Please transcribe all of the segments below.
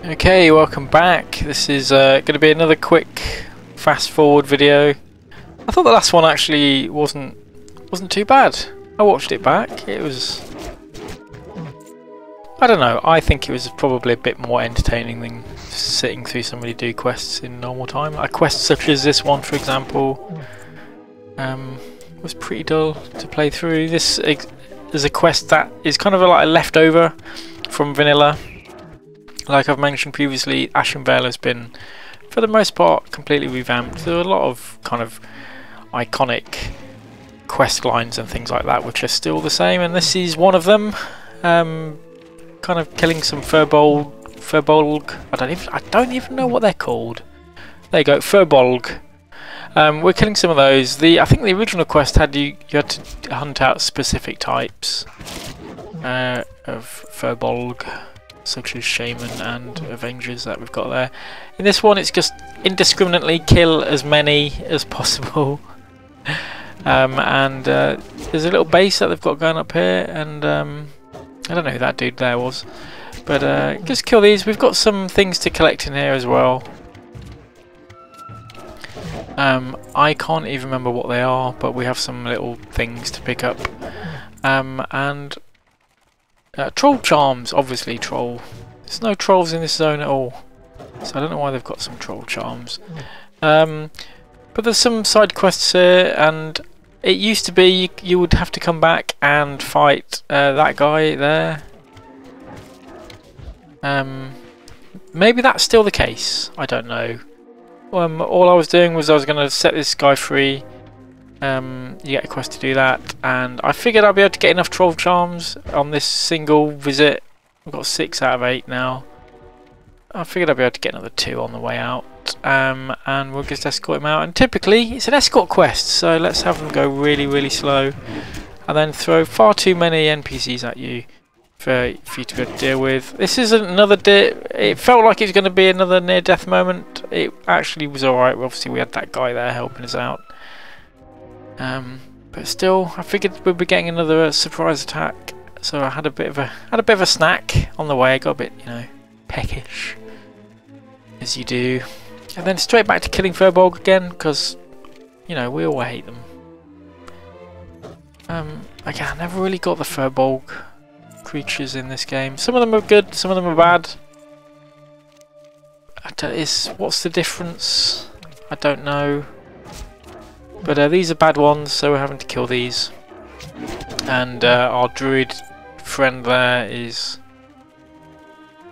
Okay, welcome back. This is going to be another quick fast forward video. I thought the last one actually wasn't too bad. I watched it back. It was, I don't know, I think it was probably a bit more entertaining than sitting through somebody do quests in normal time. A quest such as this one, for example, was pretty dull to play through. This is a quest that is kind of like a leftover from vanilla. Like I've mentioned previously, Ashenvale has been, for the most part, completely revamped. There are a lot of kind of iconic quest lines and things like that which are still the same, and this is one of them. Kind of killing some furbolg. I don't even know what they're called. There you go, furbolg. We're killing some of those. I think the original quest had you had to hunt out specific types of furbolg, such as Shaman and Avengers that we've got there. In this one it's just indiscriminately kill as many as possible. There's a little base that they've got going up here, and I don't know who that dude there was, but just kill these. We've got some things to collect in here as well. I can't even remember what they are, but we have some little things to pick up. Troll charms, obviously troll. There's no trolls in this zone at all, so I don't know why they've got some troll charms. But there's some side quests here, and it used to be you would have to come back and fight that guy there. Maybe that's still the case, I don't know. All I was doing was I was going to set this guy free. You get a quest to do that, and I figured I'd be able to get enough troll charms on this single visit. I've got 6 out of 8 now. I figured I'd be able to get another 2 on the way out, and we'll just escort him out. And typically it's an escort quest, so let's have them go really slow and then throw far too many NPCs at you for you to be able to deal with. This is another it felt like it was going to be another near death moment. It actually was alright. Obviously we had that guy there helping us out. But still, I figured we'd be getting another surprise attack, so I had a bit of a snack on the way. I got a bit, you know, peckish, as you do, and then straight back to killing furbolg again, because you know we all hate them. Again, I never really got the furbolg creatures in this game. Some of them are good, some of them are bad. What's the difference? I don't know. But these are bad ones, so we're having to kill these. And our druid friend there is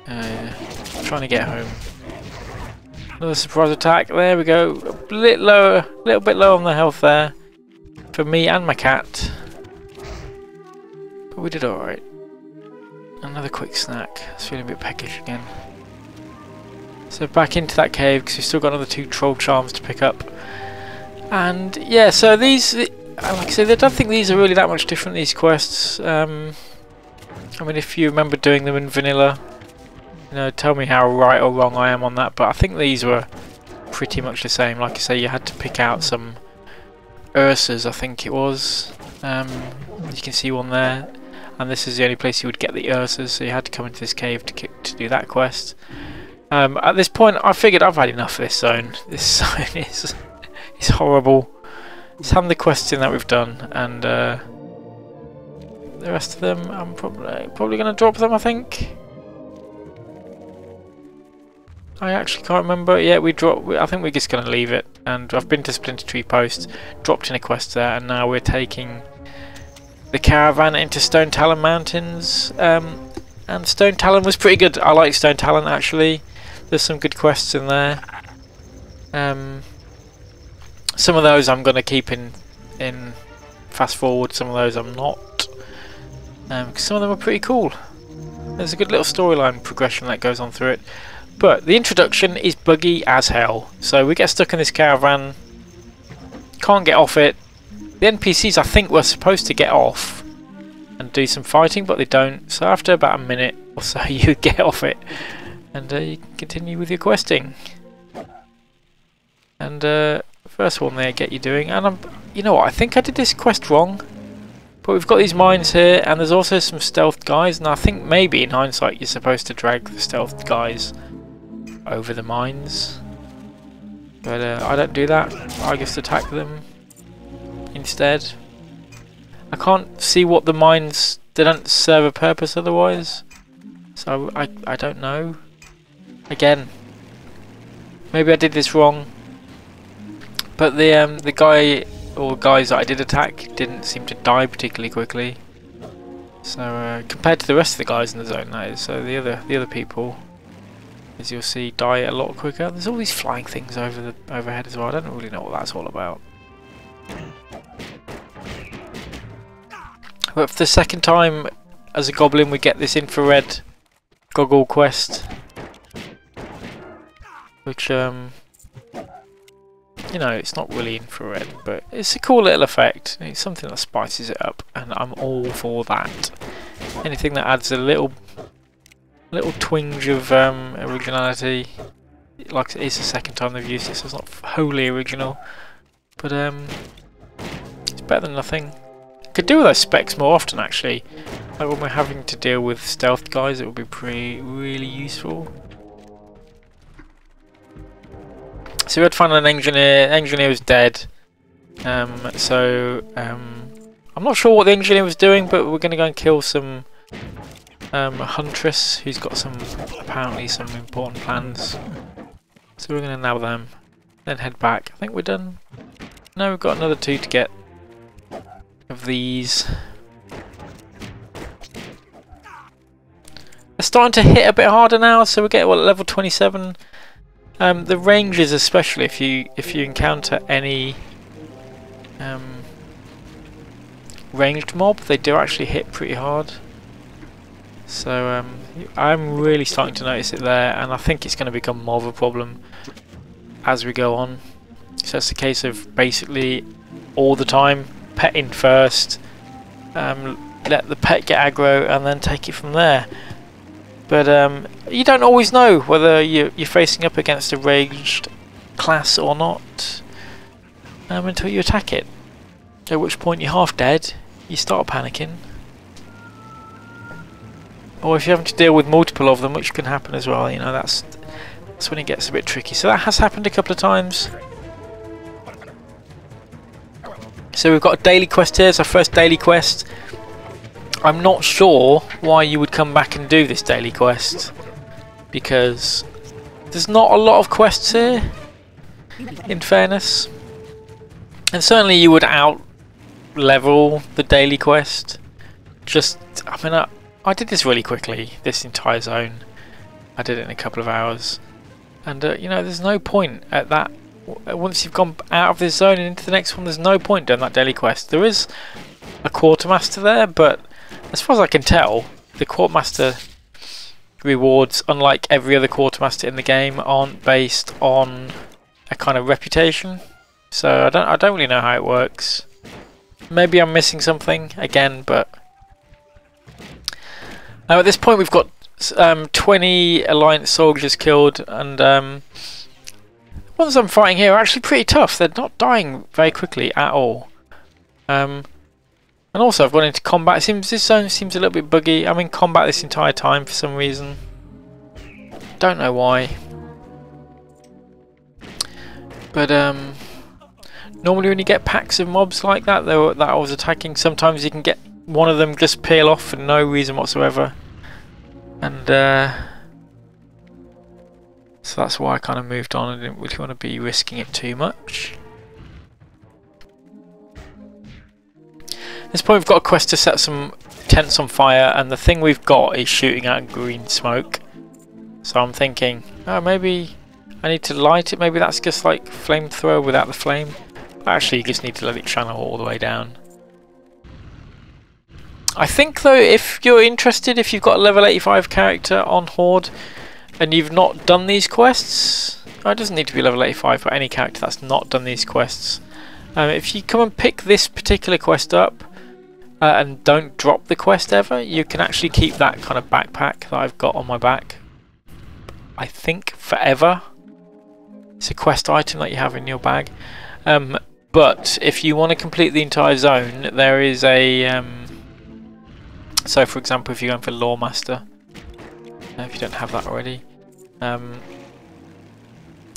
trying to get home. Another surprise attack. There we go. A little bit low on the health there for me and my cat. But we did alright. Another quick snack. I was feeling a bit peckish again. So back into that cave, because we've still got another 2 troll charms to pick up. And yeah, so these, like I said, I don't think these are really that much different, these quests. I mean, if you remember doing them in vanilla, you know, tell me how right or wrong I am on that, but I think these were pretty much the same. Like I say, you had to pick out some Ursas, I think it was. You can see one there, and this is the only place you would get the Ursas, so you had to come into this cave to do that quest. At this point, I figured I've had enough of this zone. This zone is... it's horrible. Let's hand the quests in that we've done, and the rest of them I'm probably going to drop them, I think. I actually can't remember. Yeah, I think we're just going to leave it. And I've been to Splinter Tree Post, dropped in a quest there, and now we're taking the caravan into Stone Talon Mountains. And Stone Talon was pretty good. I like Stone Talon actually. There's some good quests in there. Some of those I'm going to keep in fast forward, some of those I'm not, because some of them are pretty cool. There's a good little storyline progression that goes on through it, but the introduction is buggy as hell. So we get stuck in this caravan, can't get off it. The NPCs I think were supposed to get off and do some fighting, but they don't, so after about a minute or so you get off it and you can continue with your questing. And first one they get you doing, and you know what, I think I did this quest wrong, but we've got these mines here, and there's also some stealth guys, and I think maybe in hindsight you're supposed to drag the stealth guys over the mines. But I don't do that. I just attack them instead. I can't see what the mines, they don't serve a purpose otherwise. So I don't know. Again, maybe I did this wrong. But the guy or guys that I did attack didn't seem to die particularly quickly. So compared to the rest of the guys in the zone, that is. So the other people, as you'll see, die a lot quicker. There's all these flying things overhead as well. I don't really know what that's all about. But for the second time as a goblin, we get this infrared goggle quest, which you know, it's not really infrared, but it's a cool little effect. It's something that spices it up, and I'm all for that. Anything that adds a little twinge of originality. Like, it's the second time they've used it, so it's not wholly original, but it's better than nothing. Could do with those specs more often, actually. Like when we're having to deal with stealth guys, it would be really useful. So we had to find an engineer. The engineer was dead. I'm not sure what the engineer was doing, but we're going to go and kill some huntress who's got apparently some important plans. So we're going to nab them, then head back. I think we're done. No, we've got another 2 to get of these. They're starting to hit a bit harder now, so we get level 27. The ranges, especially if you encounter any ranged mob, they do actually hit pretty hard. So I'm really starting to notice it there, and I think it's going to become more of a problem as we go on. So it's a case of basically all the time petting first, let the pet get aggro, and then take it from there. But you don't always know whether you're facing up against a ranged class or not until you attack it. At which point you're half dead, you start panicking. Or if you're having to deal with multiple of them, which can happen as well, you know, that's when it gets a bit tricky. So that has happened a couple of times. So we've got a daily quest here, it's our first daily quest. I'm not sure why you would come back and do this daily quest, because there's not a lot of quests here, in fairness. And certainly you would out-level the daily quest. I mean, I did this really quickly, this entire zone. I did it in a couple of hours. And, you know, there's no point at that. Once you've gone out of this zone and into the next one, there's no point doing that daily quest. There is a quartermaster there, but as far as I can tell, the quartermaster rewards, unlike every other quartermaster in the game, aren't based on a kind of reputation. So I don't really know how it works. Maybe I'm missing something again, but now at this point we've got 20 Alliance soldiers killed, and the ones I'm fighting here are actually pretty tough. They're not dying very quickly at all. And also I've gone into combat. This zone seems a little bit buggy. I'm in combat this entire time for some reason. Don't know why. But normally when you get packs of mobs like that that I was attacking, sometimes you can get one of them just peel off for no reason whatsoever. And so that's why I kind of moved on. I didn't really want to be risking it too much. At this point we've got a quest to set some tents on fire, and the thing we've got is shooting out green smoke. So I'm thinking, oh, maybe I need to light it. Maybe that's just like flamethrower without the flame. Actually, you just need to let it channel all the way down. I think though, if you're interested, if you've got a level 85 character on Horde and you've not done these quests, it doesn't need to be level 85 for any character that's not done these quests. If you come and pick this particular quest up and don't drop the quest ever, you can actually keep that kind of backpack that I've got on my back, I think, forever. It's a quest item that you have in your bag. But if you want to complete the entire zone, there is a so for example, if you're going for Lawmaster, if you don't have that already,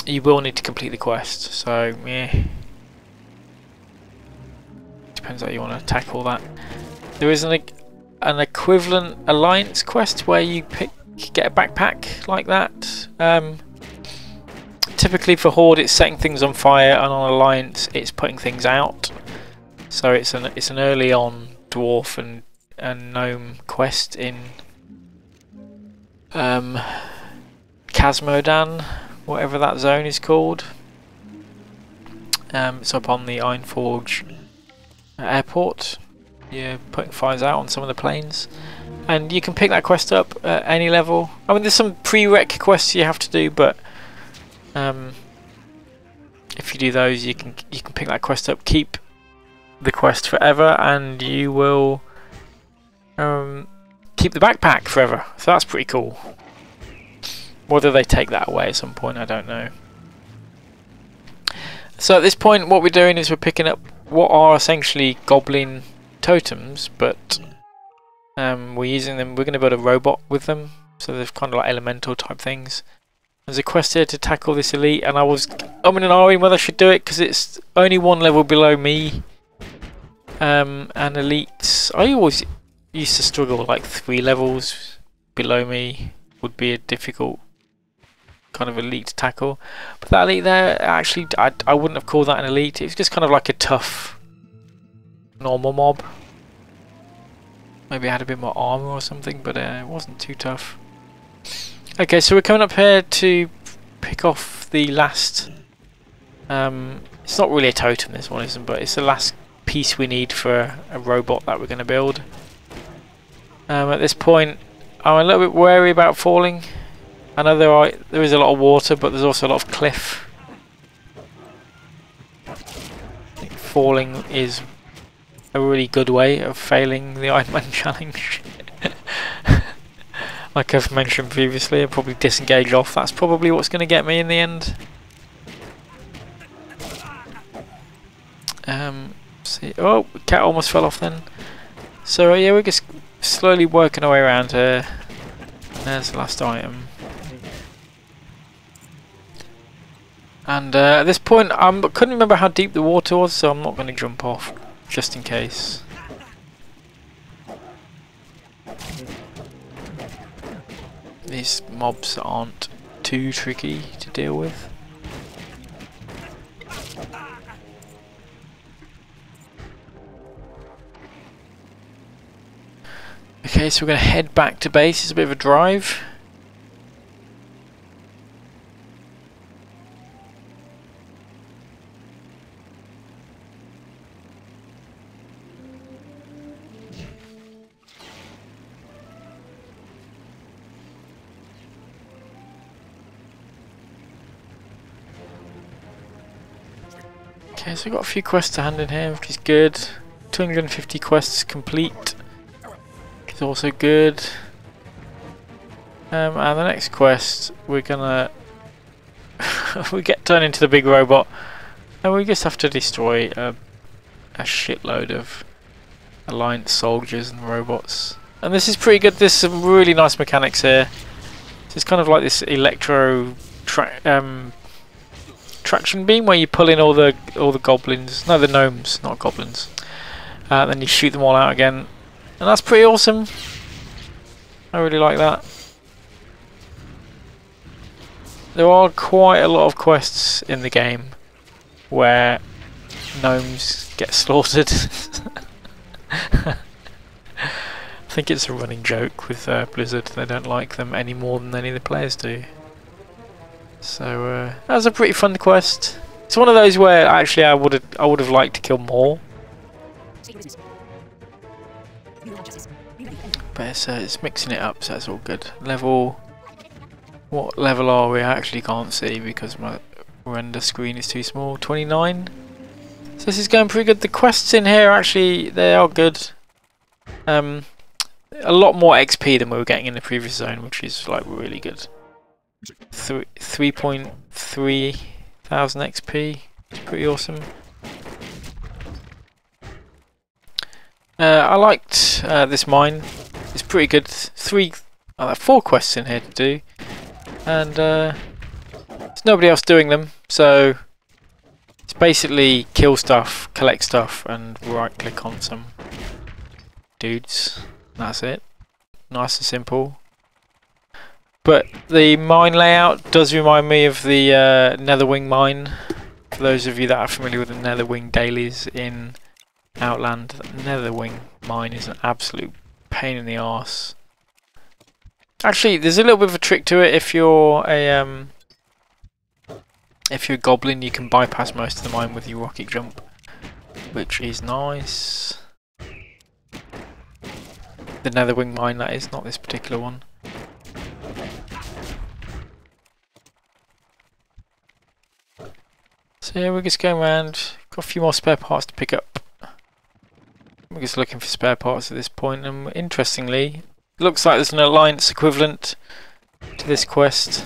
you will need to complete the quest. So yeah, depends how you want to tackle that. There is an equivalent alliance quest where you get a backpack like that. Typically for Horde it's setting things on fire, and on Alliance it's putting things out. So it's an early on dwarf and gnome quest in Casmodan, whatever that zone is called. It's up on the Ironforge airport. You're putting fires out on some of the planes, and you can pick that quest up at any level. I mean, there's some prereq quests you have to do, but if you do those, you can pick that quest up, keep the quest forever, and you will keep the backpack forever. So that's pretty cool. Whether they take that away at some point, I don't know. So at this point, what we're doing is we're picking up what are essentially goblin totems, but we're using them. We're going to build a robot with them, so they're kind of like elemental type things. There's a quest here to tackle this elite, and I was umming and ahhing whether I should do it because it's only one level below me. And elites, I always used to struggle, like 3 levels below me would be a difficult kind of elite to tackle. But that elite there, actually, I wouldn't have called that an elite. It was just kind of like a tough normal mob. Maybe it had a bit more armour or something, but it wasn't too tough. Okay, so we're coming up here to pick off the last... it's not really a totem, this one isn't, but it's the last piece we need for a robot that we're going to build. At this point, I'm a little bit wary about falling. I know there is a lot of water, but there's also a lot of cliff. I think falling is a really good way of failing the Iron Man challenge. Like I've mentioned previously, I'll probably disengage off. That's probably what's going to get me in the end. See, oh, the cat almost fell off then. So yeah, we're just slowly working our way around here. There's the last item. And at this point, I couldn't remember how deep the water was, so I'm not going to jump off, just in case. These mobs aren't too tricky to deal with. Okay, so we're going to head back to base. It's a bit of a drive. Okay, so we've got a few quests to hand in here, which is good. 250 quests complete. Which is also good. And the next quest, we're gonna we get turned into the big robot, and we just have to destroy a shitload of Alliance soldiers and robots. And this is pretty good. There's some really nice mechanics here. So it's kind of like this electro traction beam where you pull in all the goblins, no, the gnomes, not goblins. Then you shoot them all out again, and that's pretty awesome. I really like that. There are quite a lot of quests in the game where gnomes get slaughtered. I think it's a running joke with Blizzard. They don't like them any more than any of the players do. So that was a pretty fun quest. It's one of those where actually I would have liked to kill more. But it's mixing it up, so that's all good. Level. What level are we? I actually can't see because my render screen is too small. 29. So this is going pretty good. The quests in here actually, they are good. A lot more XP than we were getting in the previous zone, which is like really good. 3.3 thousand XP. It's pretty awesome. I liked this mine. It's pretty good. 4 quests in here to do, and there's nobody else doing them, so it's basically kill stuff, collect stuff, and right click on some dudes. That's it. Nice and simple. But the mine layout does remind me of the Netherwing mine. For those of you that are familiar with the Netherwing dailies in Outland, the Netherwing mine is an absolute pain in the arse. Actually, there's a little bit of a trick to it. If you're a goblin, you can bypass most of the mine with your rocket jump, which is nice. The Netherwing mine, that is, not this particular one. So yeah, we're just going around. Got a few more spare parts to pick up. We're just looking for spare parts at this point, and interestingly, it looks like there's an alliance equivalent to this quest.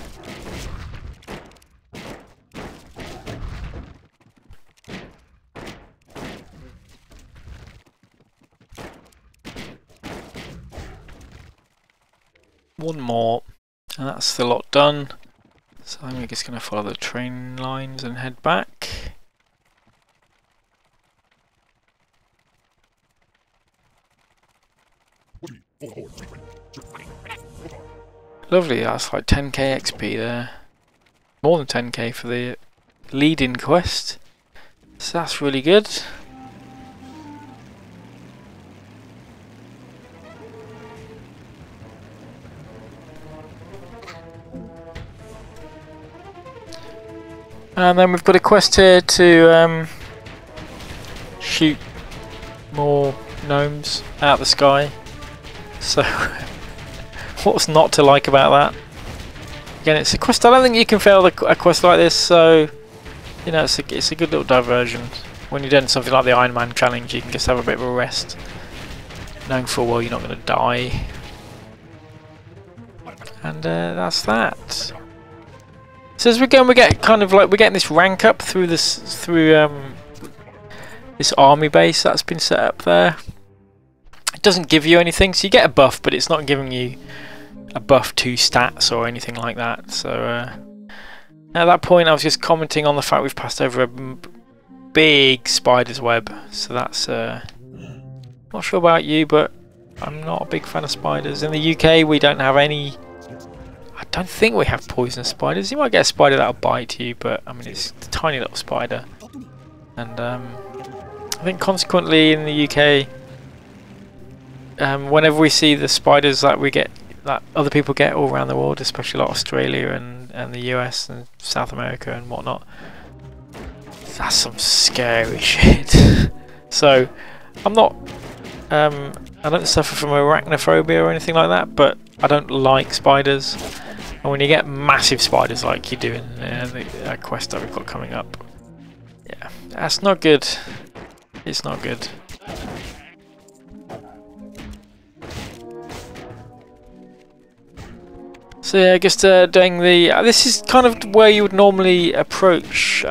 One more, and that's the lot done. So I'm just going to follow the train lines and head back. Lovely, that's like 10k XP there. More than 10k for the lead-in quest. So that's really good. And then we've got a quest here to shoot more gnomes out of the sky. So, what's not to like about that? Again, it's a quest. I don't think you can fail a quest like this. So, you know, it's a good little diversion. When you're doing something like the Iron Man challenge, you can just have a bit of a rest, knowing full well you're not going to die. And that's that. So as we're going, we get kind of like we're getting this rank up through this this army base that's been set up there. It doesn't give you anything, so you get a buff, but it's not giving you a buff to stats or anything like that. So at that point, I was just commenting on the fact we've passed over a big spider's web. So that's not sure about you, but I'm not a big fan of spiders. In the UK, we don't have any. I don't think we have poisonous spiders. You might get a spider that'll bite you, but I mean it's a tiny little spider. And I think consequently in the UK, whenever we see the spiders that we get, that other people get all around the world, especially like Australia and the US and South America and whatnot, that's some scary shit. So I'm not, I don't suffer from arachnophobia or anything like that, but I don't like spiders. And when you get massive spiders like you do in the quest that we've got coming up, yeah, that's not good. It's not good. So yeah, I guess doing the... this is kind of where you would normally approach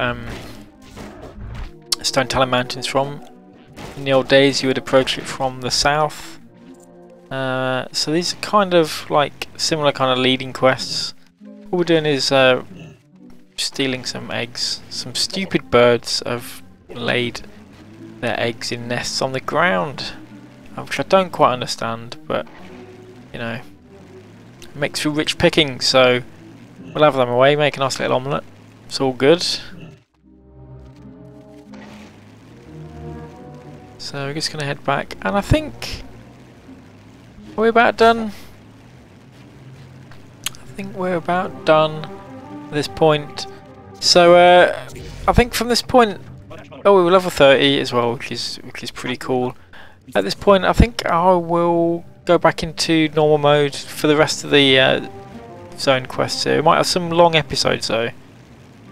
Stone Talon Mountains from. In the old days you would approach it from the south. So these are kind of like similar kind of leading quests. All we're doing is stealing some eggs. Some stupid birds have laid their eggs in nests on the ground, which I don't quite understand, but you know, it makes for rich picking, so we'll have them away, make a nice little omelette. It's all good. So we're just going to head back, and I think we're about done. I think we're about done at this point. So I think from this point, oh, we were level 30 as well, which is pretty cool. At this point, I think I will go back into normal mode for the rest of the zone quests. So we might have some long episodes though,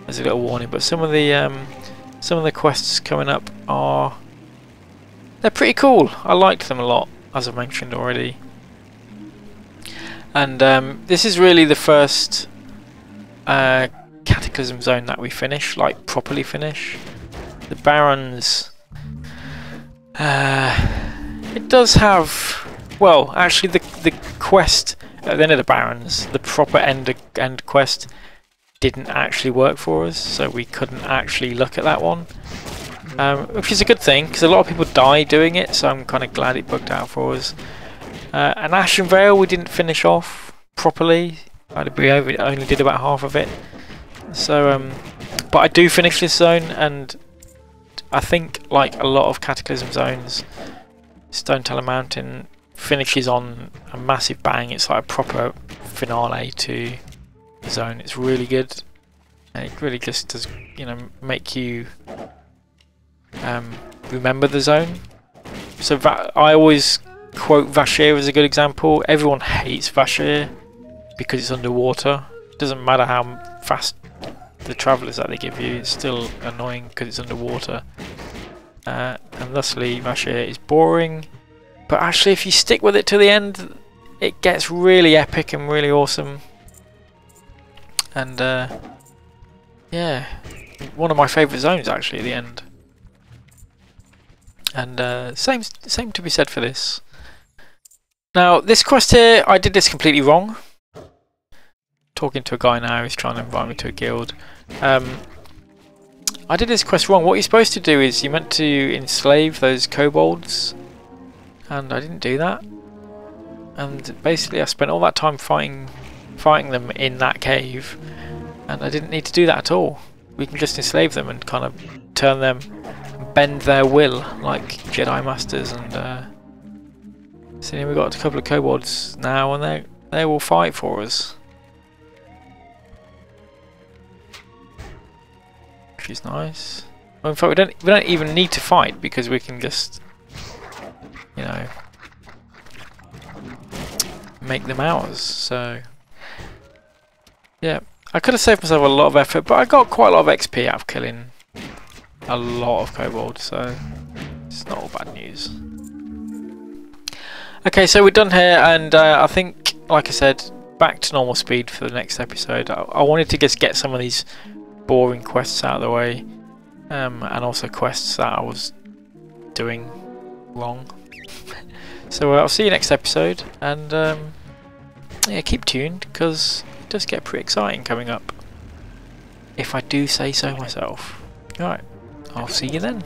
as a little warning. But some of the quests coming up they're pretty cool. I liked them a lot, as I mentioned already. And this is really the first Cataclysm zone that we finish, like properly finish. The Barrens, it does have, well, actually the quest at the end of the Barrens, the proper end quest, didn't actually work for us, so we couldn't actually look at that one, which is a good thing because a lot of people die doing it, so I'm kind of glad it bugged out for us. And Ashenvale we didn't finish off properly. We only did about half of it, so but I do finish this zone, and I think like a lot of Cataclysm zones, Stone Talon Mountain finishes on a massive bang. It's like a proper finale to the zone. It's really good, and it really just does, you know, make you remember the zone. So I always quote Vashir as a good example. Everyone hates Vashir because it's underwater. It doesn't matter how fast the travellers that they give you, it's still annoying because it's underwater. And thusly Vashir is boring. But actually if you stick with it to the end, it gets really epic and really awesome. And yeah, one of my favourite zones actually at the end. And same to be said for this. Now this quest here, I did this completely wrong. Talking to a guy now who's trying to invite me to a guild. I did this quest wrong. What you're supposed to do is you're meant to enslave those kobolds, and I didn't do that. And basically I spent all that time fighting them in that cave, and I didn't need to do that at all. We can just enslave them and kind of turn them, bend their will like Jedi Masters. And so we've got a couple of kobolds now, and they will fight for us. Is nice. Well, in fact, we don't even need to fight because we can just, you know, make them ours. So yeah, I could have saved myself a lot of effort, but I got quite a lot of XP out of killing a lot of kobolds, so it's not all bad news. Okay, so we're done here, and I think, like I said, back to normal speed for the next episode. I wanted to just get some of these boring quests out of the way, and also quests that I was doing wrong. So I'll see you next episode, and yeah, keep tuned because it does get pretty exciting coming up, if I do say so myself. Alright, I'll see you then.